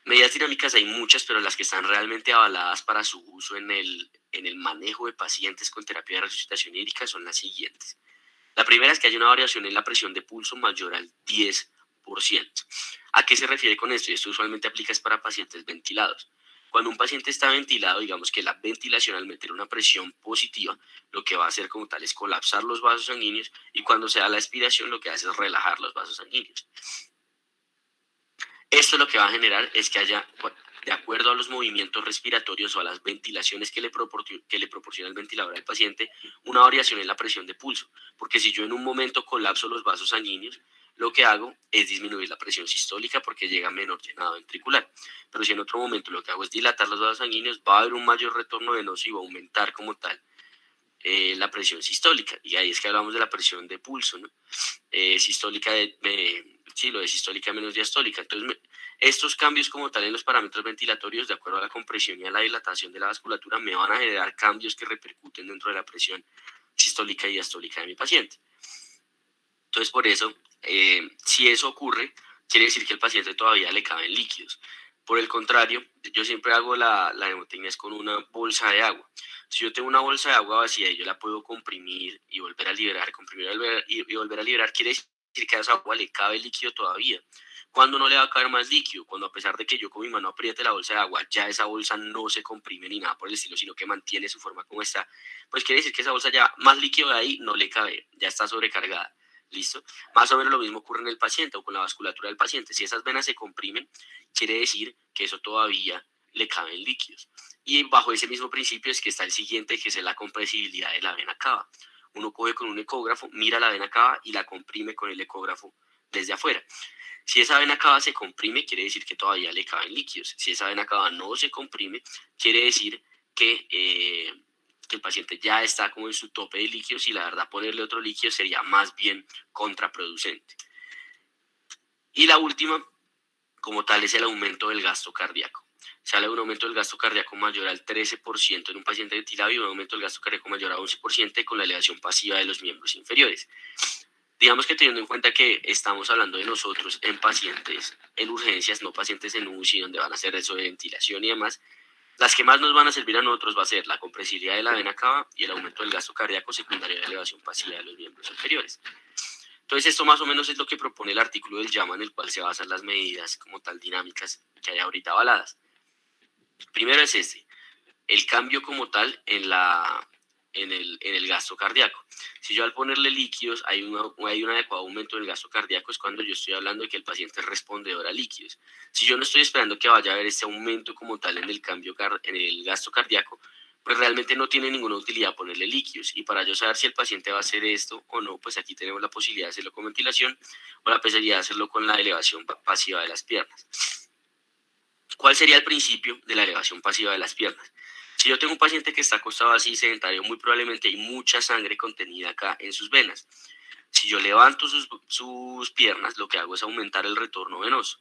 Medidas dinámicas hay muchas, pero las que están realmente avaladas para su uso en el manejo de pacientes con terapia de resucitación hídrica son las siguientes. La primera es que hay una variación en la presión de pulso mayor al 10%. ¿A qué se refiere con esto? Y esto usualmente aplica para pacientes ventilados. Cuando un paciente está ventilado, digamos que la ventilación al meter una presión positiva, lo que va a hacer como tal es colapsar los vasos sanguíneos, y cuando se da la expiración lo que hace es relajar los vasos sanguíneos. Esto lo que va a generar es que haya, de acuerdo a los movimientos respiratorios o a las ventilaciones que le proporciona el ventilador al paciente, una variación en la presión de pulso. Porque si yo en un momento colapso los vasos sanguíneos, lo que hago es disminuir la presión sistólica porque llega menor llenado ventricular. Pero si en otro momento lo que hago es dilatar los vasos sanguíneos, va a haber un mayor retorno venoso y va a aumentar como tal la presión sistólica. Y ahí es que hablamos de la presión de pulso, ¿no? Sistólica sí, lo de sistólica menos diastólica. Entonces, estos cambios como tal en los parámetros ventilatorios, de acuerdo a la compresión y a la dilatación de la vasculatura, me van a generar cambios que repercuten dentro de la presión sistólica y diastólica de mi paciente. Entonces, por eso, si eso ocurre, quiere decir que el paciente todavía le caben líquidos. Por el contrario, yo siempre hago la hemotecnia con una bolsa de agua. Si yo tengo una bolsa de agua vacía y yo la puedo comprimir y volver a liberar, y volver a liberar, quiere decir que a esa agua le cabe líquido todavía. ¿Cuándo no le va a caber más líquido? Cuando, a pesar de que yo con mi mano apriete la bolsa de agua, ya esa bolsa no se comprime ni nada por el estilo, sino que mantiene su forma como está, pues quiere decir que esa bolsa ya, más líquido de ahí no le cabe, ya está sobrecargada. ¿Listo? Más o menos lo mismo ocurre en el paciente o con la vasculatura del paciente. Si esas venas se comprimen, quiere decir que eso todavía le caben líquidos. Y bajo ese mismo principio es que está el siguiente, que es la compresibilidad de la vena cava. Uno coge con un ecógrafo, mira la vena cava y la comprime con el ecógrafo desde afuera. Si esa vena cava se comprime, quiere decir que todavía le caben líquidos. Si esa vena cava no se comprime, quiere decir que el paciente ya está como en su tope de líquidos, y la verdad ponerle otro líquido sería más bien contraproducente. Y la última, como tal, es el aumento del gasto cardíaco. Sale un aumento del gasto cardíaco mayor al 13% en un paciente ventilado y un aumento del gasto cardíaco mayor a 11% con la elevación pasiva de los miembros inferiores. Digamos que teniendo en cuenta que estamos hablando de nosotros en pacientes en urgencias, no pacientes en UCI, donde van a hacer eso de ventilación y demás, las que más nos van a servir a nosotros va a ser la compresibilidad de la vena cava y el aumento del gasto cardíaco secundario de la elevación pasiva de los miembros inferiores. Entonces, esto más o menos es lo que propone el artículo del JAMA, en el cual se basan las medidas como tal dinámicas que hay ahorita avaladas. Primero es el cambio como tal en el gasto cardíaco. Si yo al ponerle líquidos hay un adecuado aumento del gasto cardíaco, es cuando yo estoy hablando de que el paciente es respondedor a líquidos. Si yo no estoy esperando que vaya a haber este aumento como tal en el gasto cardíaco, pues realmente no tiene ninguna utilidad ponerle líquidos. Y para yo saber si el paciente va a hacer esto o no, pues aquí tenemos la posibilidad de hacerlo con ventilación o la posibilidad de hacerlo con la elevación pasiva de las piernas. ¿Cuál sería el principio de la elevación pasiva de las piernas? Si yo tengo un paciente que está acostado así sedentario, muy probablemente hay mucha sangre contenida acá en sus venas. Si yo levanto sus piernas, lo que hago es aumentar el retorno venoso.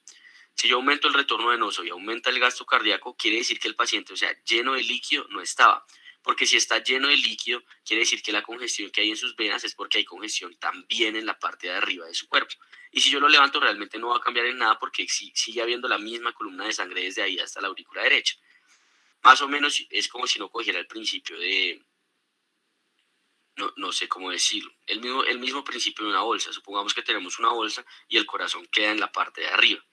Si yo aumento el retorno venoso y aumenta el gasto cardíaco, quiere decir que el paciente, o sea, lleno de líquido, no estaba. Porque si está lleno de líquido, quiere decir que la congestión que hay en sus venas es porque hay congestión también en la parte de arriba de su cuerpo. Y si yo lo levanto, realmente no va a cambiar en nada porque sigue habiendo la misma columna de sangre desde ahí hasta la aurícula derecha. Más o menos es como si no cogiera el principio de, no sé cómo decirlo, el mismo principio de una bolsa. Supongamos que tenemos una bolsa y el corazón queda en la parte de arriba.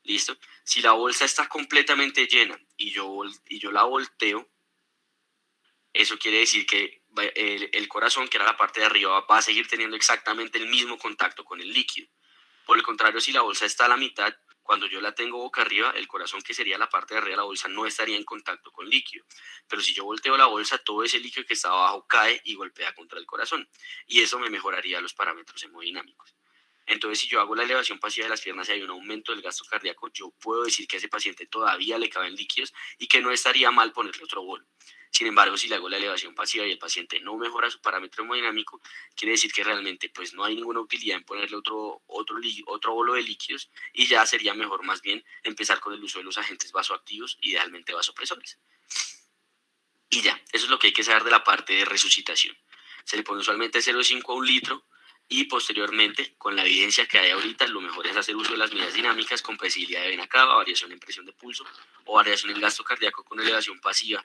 ¿Listo? Si la bolsa está completamente llena y yo la volteo, eso quiere decir que el corazón, que era la parte de arriba, va a seguir teniendo exactamente el mismo contacto con el líquido. Por el contrario, si la bolsa está a la mitad, cuando yo la tengo boca arriba, el corazón, que sería la parte de arriba de la bolsa, no estaría en contacto con líquido. Pero si yo volteo la bolsa, todo ese líquido que está abajo cae y golpea contra el corazón. Y eso me mejoraría los parámetros hemodinámicos. Entonces, si yo hago la elevación pasiva de las piernas y hay un aumento del gasto cardíaco, yo puedo decir que a ese paciente todavía le caben líquidos y que no estaría mal ponerle otro bolo. Sin embargo, si le hago la elevación pasiva y el paciente no mejora su parámetro hemodinámico, quiere decir que realmente pues no hay ninguna utilidad en ponerle otro bolo de líquidos, y ya sería mejor más bien empezar con el uso de los agentes vasoactivos, idealmente vasopresores. Y ya, eso es lo que hay que saber de la parte de resucitación. Se le pone usualmente 0,5 a 1 litro. Y posteriormente, con la evidencia que hay ahorita, lo mejor es hacer uso de las medidas dinámicas, compresibilidad de vena cava, variación en presión de pulso o variación en gasto cardíaco con elevación pasiva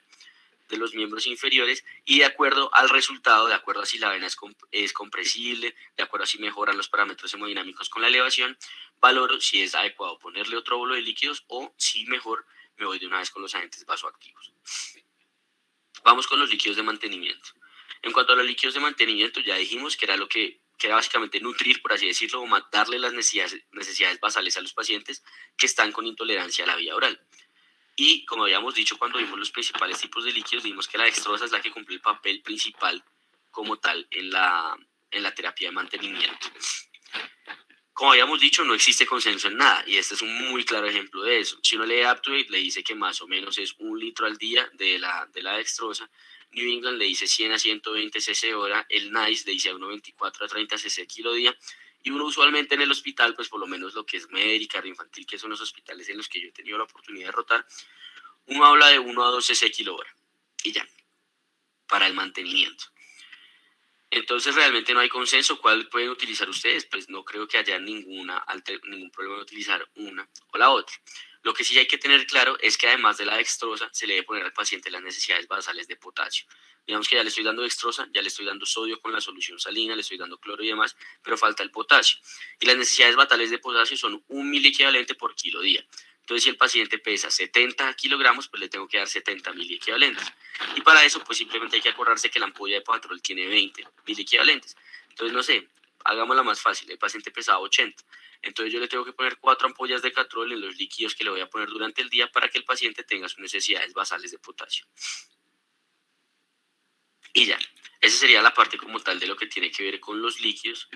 de los miembros inferiores, y de acuerdo al resultado, de acuerdo a si la vena es compresible, de acuerdo a si mejoran los parámetros hemodinámicos con la elevación, valoro si es adecuado ponerle otro bolo de líquidos o si mejor me voy de una vez con los agentes vasoactivos. Vamos con los líquidos de mantenimiento. En cuanto a los líquidos de mantenimiento, ya dijimos que era básicamente nutrir, por así decirlo, o darle las necesidades basales a los pacientes que están con intolerancia a la vía oral. Y como habíamos dicho cuando vimos los principales tipos de líquidos, vimos que la dextrosa es la que cumple el papel principal como tal en la terapia de mantenimiento. Como habíamos dicho, no existe consenso en nada, y este es un muy claro ejemplo de eso. Si uno lee Aptuate, le dice que más o menos es 1 litro al día de la dextrosa. New England le dice 100 a 120 cc hora, el NICE le dice a uno 24 a 30 cc kilo día, y uno usualmente en el hospital, pues por lo menos lo que es médica, infantil, que son los hospitales en los que yo he tenido la oportunidad de rotar, uno habla de 1 a 2 cc kilo hora, y ya, para el mantenimiento. Entonces realmente no hay consenso. ¿Cuál pueden utilizar ustedes? Pues no creo que haya ningún problema de utilizar una o la otra. Lo que sí hay que tener claro es que además de la dextrosa se le debe poner al paciente las necesidades basales de potasio. Digamos que ya le estoy dando dextrosa, ya le estoy dando sodio con la solución salina, le estoy dando cloro y demás, pero falta el potasio. Y las necesidades basales de potasio son 1 miliequivalente por kilo día. Entonces, si el paciente pesa 70 kilogramos, pues le tengo que dar 70 miliequivalentes. Y para eso, pues simplemente hay que acordarse que la ampolla de Patrol tiene 20 miliequivalentes. Entonces, no sé, hagámosla más fácil. El paciente pesaba 80. Entonces, yo le tengo que poner 4 ampollas de Catrol en los líquidos que le voy a poner durante el día para que el paciente tenga sus necesidades basales de potasio. Y ya, esa sería la parte como tal de lo que tiene que ver con los líquidos.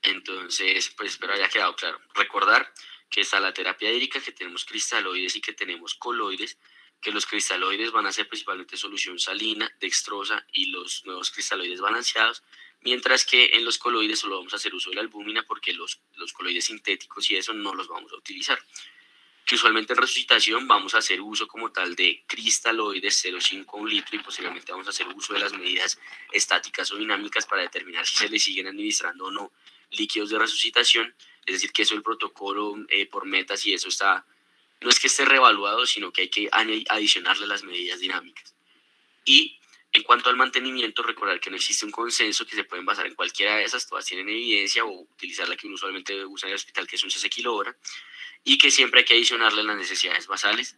Entonces, pues espero haya quedado claro. Recordar que está la terapia hídrica, que tenemos cristaloides y que tenemos coloides, que los cristaloides van a ser principalmente solución salina, dextrosa y los nuevos cristaloides balanceados, mientras que en los coloides solo vamos a hacer uso de la albúmina porque los coloides sintéticos y eso no los vamos a utilizar. Que usualmente en resucitación vamos a hacer uso como tal de cristaloides 0,5 a 1 litro y posiblemente vamos a hacer uso de las medidas estáticas o dinámicas para determinar si se le siguen administrando o no líquidos de resucitación, es decir, que eso el protocolo por metas y eso está, no es que esté reevaluado, sino que hay que adicionarle las medidas dinámicas. Y en cuanto al mantenimiento, recordar que no existe un consenso, que se pueden basar en cualquiera de esas, todas tienen evidencia, o utilizar la que uno usualmente usa en el hospital, que es un cc kilo hora, y que siempre hay que adicionarle las necesidades basales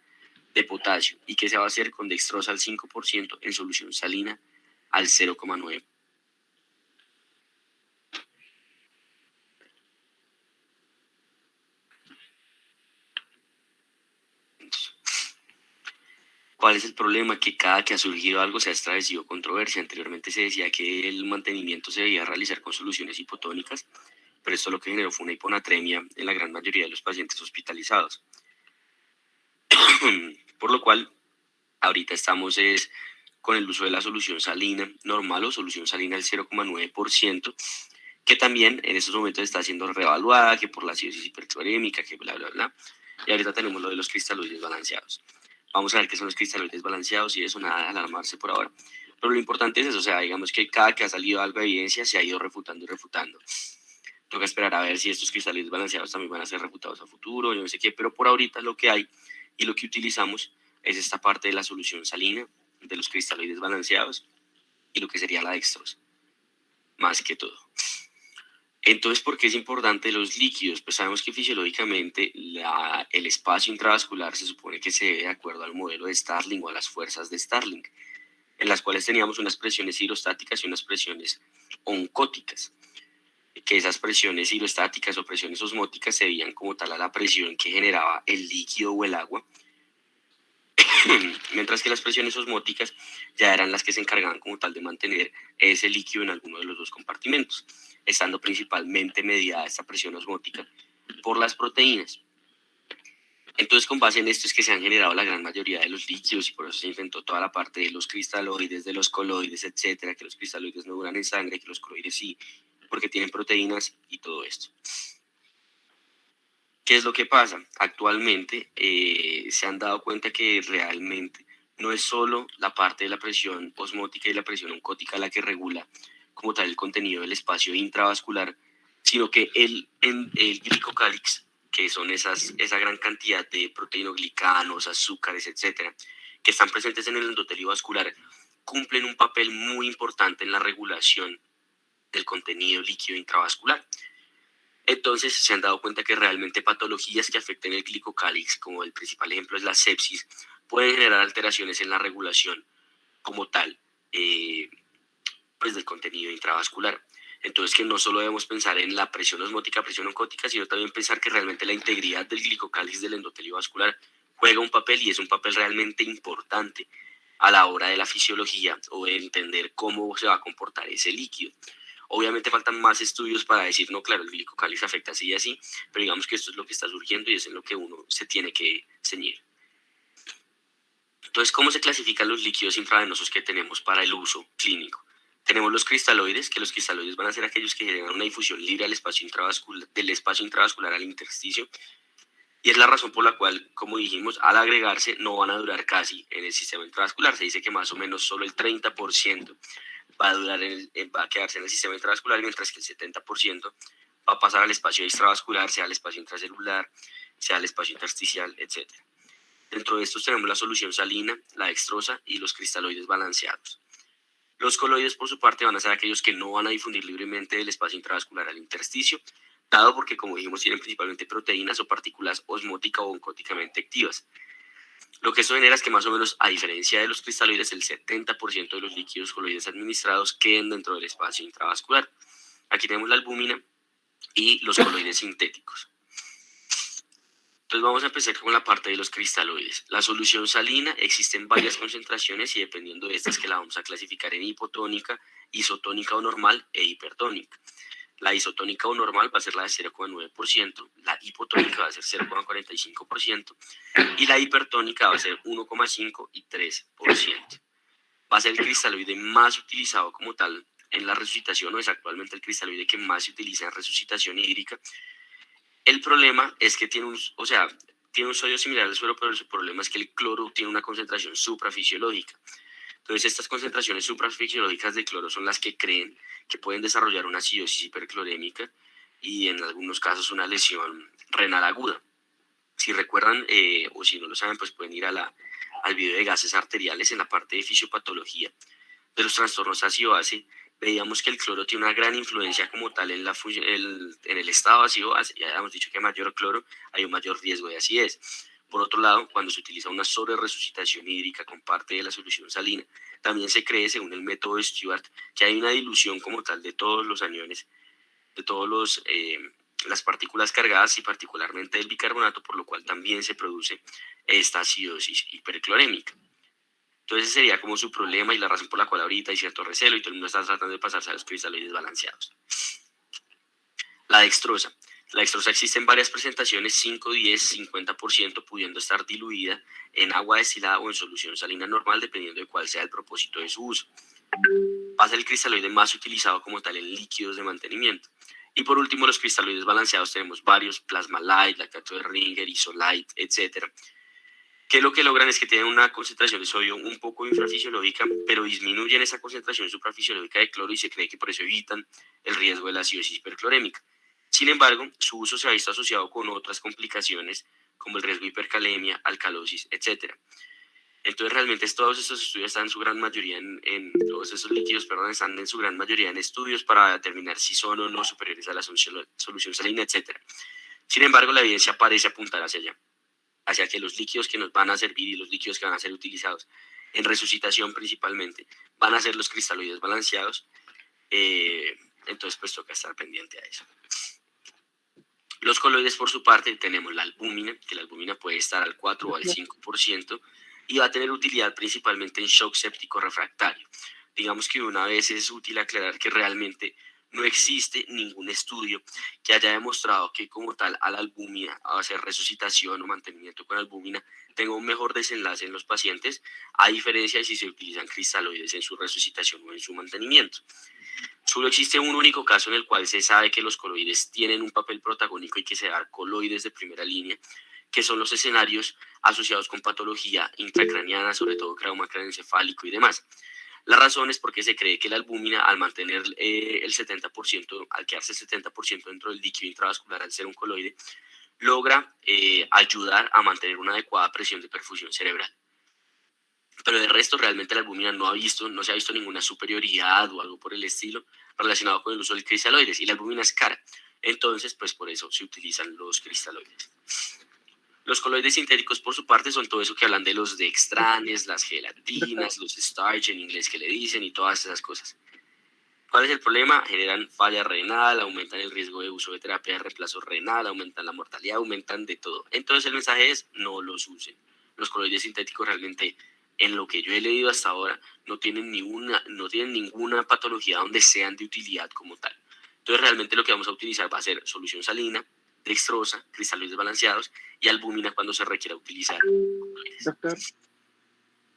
de potasio, y que se va a hacer con dextrosa al 5% en solución salina al 0,9%. ¿Cuál es el problema? Que cada que ha surgido algo se ha establecido controversia. Anteriormente se decía que el mantenimiento se debía realizar con soluciones hipotónicas, pero esto lo que generó fue una hiponatremia en la gran mayoría de los pacientes hospitalizados. Por lo cual, ahorita estamos con el uso de la solución salina normal o solución salina al 0,9%, que también en estos momentos está siendo reevaluada, que por la acidosis hiperclorémica, que bla, bla, bla. Y ahorita tenemos lo de los cristaloides balanceados. Vamos a ver qué son los cristaloides balanceados y eso, nada de alarmarse por ahora. Pero lo importante es eso, o sea, digamos que cada que ha salido algo de evidencia se ha ido refutando y refutando. Toca esperar a ver si estos cristaloides balanceados también van a ser refutados a futuro, yo no sé qué, pero por ahorita lo que hay y lo que utilizamos es esta parte de la solución salina, de los cristaloides balanceados y lo que sería la dextrosa, más que todo. Entonces, ¿por qué es importante los líquidos? Pues sabemos que fisiológicamente el espacio intravascular se supone que se ve de acuerdo al modelo de Starling o a las fuerzas de Starling, en las cuales teníamos unas presiones hidrostáticas y unas presiones oncóticas, que esas presiones hidrostáticas o presiones osmóticas se veían como tal a la presión que generaba el líquido o el agua, mientras que las presiones osmóticas ya eran las que se encargaban como tal de mantener ese líquido en alguno de los dos compartimentos, estando principalmente mediada esta presión osmótica por las proteínas. Entonces, con base en esto es que se han generado la gran mayoría de los líquidos y por eso se inventó toda la parte de los cristaloides, de los coloides, etcétera, que los cristaloides no duran en sangre, que los coloides sí, porque tienen proteínas y todo esto. ¿Qué es lo que pasa? Actualmente se han dado cuenta que realmente no es solo la parte de la presión osmótica y la presión oncótica la que regula como tal el contenido del espacio intravascular, sino que el glicocálix, que son esa gran cantidad de proteinoglicanos, azúcares, etcétera, que están presentes en el endotelio vascular, cumplen un papel muy importante en la regulación del contenido líquido intravascular. Entonces se han dado cuenta que realmente patologías que afecten el glicocálix, como el principal ejemplo es la sepsis, pueden generar alteraciones en la regulación como tal, pues del contenido intravascular. Entonces que no solo debemos pensar en la presión osmótica, presión oncótica, sino también pensar que realmente la integridad del glicocálix del endotelio vascular juega un papel y es un papel realmente importante a la hora de la fisiología o de entender cómo se va a comportar ese líquido. Obviamente faltan más estudios para decir, no, claro, el glicocálix afecta así y así, pero digamos que esto es lo que está surgiendo y es en lo que uno se tiene que ceñir. Entonces, ¿cómo se clasifican los líquidos intravenosos que tenemos para el uso clínico? Tenemos los cristaloides, que los cristaloides van a ser aquellos que generan una difusión libre al espacio intravascular, del espacio intravascular al intersticio, y es la razón por la cual, como dijimos, al agregarse no van a durar casi en el sistema intravascular. Se dice que más o menos solo el 30% va a quedarse en el sistema intravascular, mientras que el 70% va a pasar al espacio extravascular, sea al espacio intracelular, sea al espacio intersticial, etc. Dentro de estos tenemos la solución salina, la dextrosa y los cristaloides balanceados. Los coloides, por su parte, van a ser aquellos que no van a difundir libremente del espacio intravascular al intersticio, dado porque, como dijimos, tienen principalmente proteínas o partículas osmótica o oncóticamente activas. Lo que eso genera es que más o menos, a diferencia de los cristaloides, el 70% de los líquidos coloides administrados queden dentro del espacio intravascular. Aquí tenemos la albúmina y los coloides sintéticos. Entonces vamos a empezar con la parte de los cristaloides. La solución salina existe en varias concentraciones y dependiendo de estas que la vamos a clasificar en hipotónica, isotónica o normal e hipertónica. La isotónica o normal va a ser la de 0,9%, la hipotónica va a ser 0,45% y la hipertónica va a ser 1,5 y 3%. Va a ser el cristaloide más utilizado como tal en la resucitación, o es actualmente el cristaloide que más se utiliza en resucitación hídrica. El problema es que tiene un sodio similar al suero, pero su problema es que el cloro tiene una concentración suprafisiológica. Entonces, estas concentraciones suprafisiológicas de cloro son las que creen que pueden desarrollar una acidosis hiperclorémica y en algunos casos una lesión renal aguda. Si recuerdan o si no lo saben, pues pueden ir al video de gases arteriales en la parte de fisiopatología de los trastornos ácido-base. Veíamos que el cloro tiene una gran influencia como tal en el estado ácido-base. Ya habíamos dicho que a mayor cloro hay un mayor riesgo de acidez. Por otro lado, cuando se utiliza una sobreresucitación hídrica con parte de la solución salina, también se cree, según el método de Stewart, que hay una dilución como tal de todos los aniones, de todas las partículas cargadas y particularmente del bicarbonato, por lo cual también se produce esta acidosis hiperclorémica. Entonces ese sería como su problema y la razón por la cual ahorita hay cierto recelo y todo el mundo está tratando de pasarse a los cristaloides balanceados. La dextrosa. La dextrosa existe en varias presentaciones, 5, 10, 50%, pudiendo estar diluida en agua destilada o en solución salina normal, dependiendo de cuál sea el propósito de su uso. Va a ser el cristaloide más utilizado como tal en líquidos de mantenimiento. Y por último, los cristaloides balanceados tenemos varios, Plasma Light, lactato de Ringer, Isolight, etc. Que lo que logran es que tienen una concentración de sodio un poco infrafisiológica, pero disminuyen esa concentración suprafisiológica de cloro y se cree que por eso evitan el riesgo de la acidosis hiperclorémica. Sin embargo, su uso se ha visto asociado con otras complicaciones como el riesgo de hipercalemia, alcalosis, etc. Entonces, realmente todos estos estudios están en su gran mayoría todos esos líquidos, están en su gran mayoría en estudios para determinar si son o no superiores a la solución salina, etc. Sin embargo, la evidencia parece apuntar hacia allá, hacia que los líquidos que nos van a servir y los líquidos que van a ser utilizados en resucitación principalmente van a ser los cristaloides balanceados. Entonces, pues toca estar pendiente a eso. Los coloides, por su parte, tenemos la albúmina, que la albúmina puede estar al 4 o al 5% y va a tener utilidad principalmente en shock séptico refractario. Digamos que una vez es útil aclarar que realmente no existe ningún estudio que haya demostrado que como tal a la albúmina, a hacer resucitación o mantenimiento con albúmina, tenga un mejor desenlace en los pacientes, a diferencia de si se utilizan cristaloides en su resucitación o en su mantenimiento. Solo existe un único caso en el cual se sabe que los coloides tienen un papel protagónico y que se dan coloides de primera línea, que son los escenarios asociados con patología intracraniana, sobre todo trauma craneoencefálico y demás. La razón es porque se cree que la albúmina, al mantener el 70%, al quedarse el 70% dentro del líquido intravascular al ser un coloide, logra ayudar a mantener una adecuada presión de perfusión cerebral. Pero de resto, realmente la albúmina no se ha visto ninguna superioridad o algo por el estilo relacionado con el uso del cristaloides. Y la albúmina es cara. Entonces, pues por eso se utilizan los cristaloides. Los coloides sintéticos, por su parte, son todo eso que hablan de los dextranes, las gelatinas, los starch en inglés que le dicen y todas esas cosas. ¿Cuál es el problema? Generan falla renal, aumentan el riesgo de uso de terapia de reemplazo renal, aumentan la mortalidad, aumentan de todo. Entonces el mensaje es, no los usen. Los coloides sintéticos realmente, en lo que yo he leído hasta ahora, no tienen ninguna patología donde sean de utilidad como tal. Entonces realmente lo que vamos a utilizar va a ser solución salina, dextrosa, cristaloides balanceados y albúmina cuando se requiera utilizar coloides. Doctor,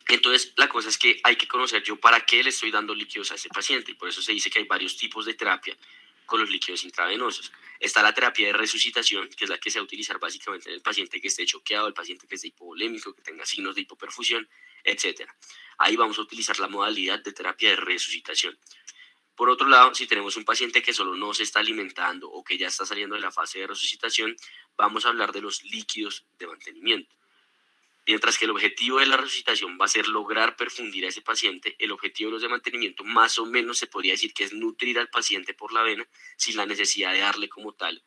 Entonces, la cosa es que hay que conocer yo para qué le estoy dando líquidos a ese paciente. Y por eso se dice que hay varios tipos de terapia con los líquidos intravenosos. Está la terapia de resucitación, que es la que se va a utilizar básicamente en el paciente que esté choqueado, el paciente que esté hipovolémico, que tenga signos de hipoperfusión, etc. Ahí vamos a utilizar la modalidad de terapia de resucitación. Por otro lado, si tenemos un paciente que solo no se está alimentando o que ya está saliendo de la fase de resucitación, vamos a hablar de los líquidos de mantenimiento. Mientras que el objetivo de la resucitación va a ser lograr perfundir a ese paciente, el objetivo de los de mantenimiento más o menos se podría decir que es nutrir al paciente por la vena sin la necesidad de darle como tal,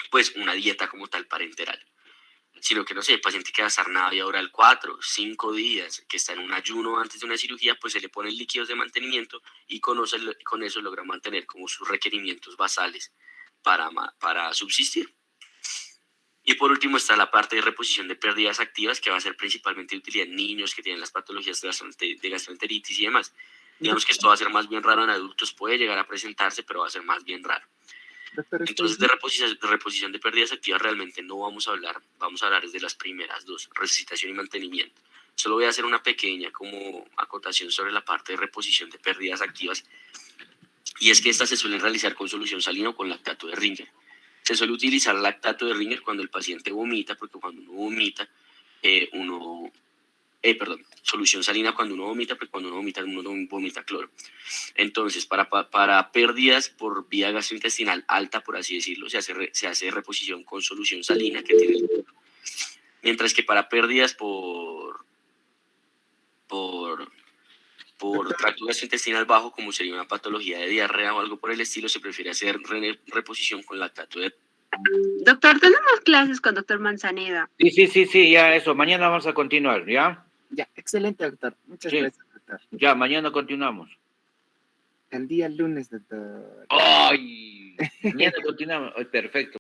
pues una dieta como tal parenteral. Sino que, no sé, el paciente que va a estar navia oral 4, 5 días, que está en un ayuno antes de una cirugía, pues se le ponen líquidos de mantenimiento y con eso logra mantener como sus requerimientos basales para subsistir. Y por último está la parte de reposición de pérdidas activas, que va a ser principalmente de utilidad en niños que tienen las patologías de gastroenteritis y demás. Digamos que esto va a ser más bien raro en adultos, puede llegar a presentarse, pero va a ser más bien raro. doctor, Entonces de reposición de pérdidas activas realmente no vamos a hablar de las primeras dos, resucitación y mantenimiento. Solo voy a hacer una pequeña como acotación sobre la parte de reposición de pérdidas activas, y es que estas se suelen realizar con solución salina o con lactato de Ringer. Se suele utilizar lactato de Ringer cuando el paciente vomita, porque cuando uno vomita, solución salina cuando uno vomita, porque cuando uno vomita cloro. Entonces, para pérdidas por vía gastrointestinal alta, por así decirlo, se hace reposición con solución salina, que tiene el cloro. Mientras que para pérdidas por tracto gastrointestinal bajo, como sería una patología de diarrea o algo por el estilo, se prefiere hacer reposición con lactato de... Doctor, tenemos clases con doctor Manzaneda. Sí, ya eso. Mañana vamos a continuar, ¿ya? ya, excelente, doctor. Muchas Sí. gracias, doctor. Ya, mañana continuamos. El día lunes, doctor. ¡Ay! Mañana continuamos. Ay, perfecto.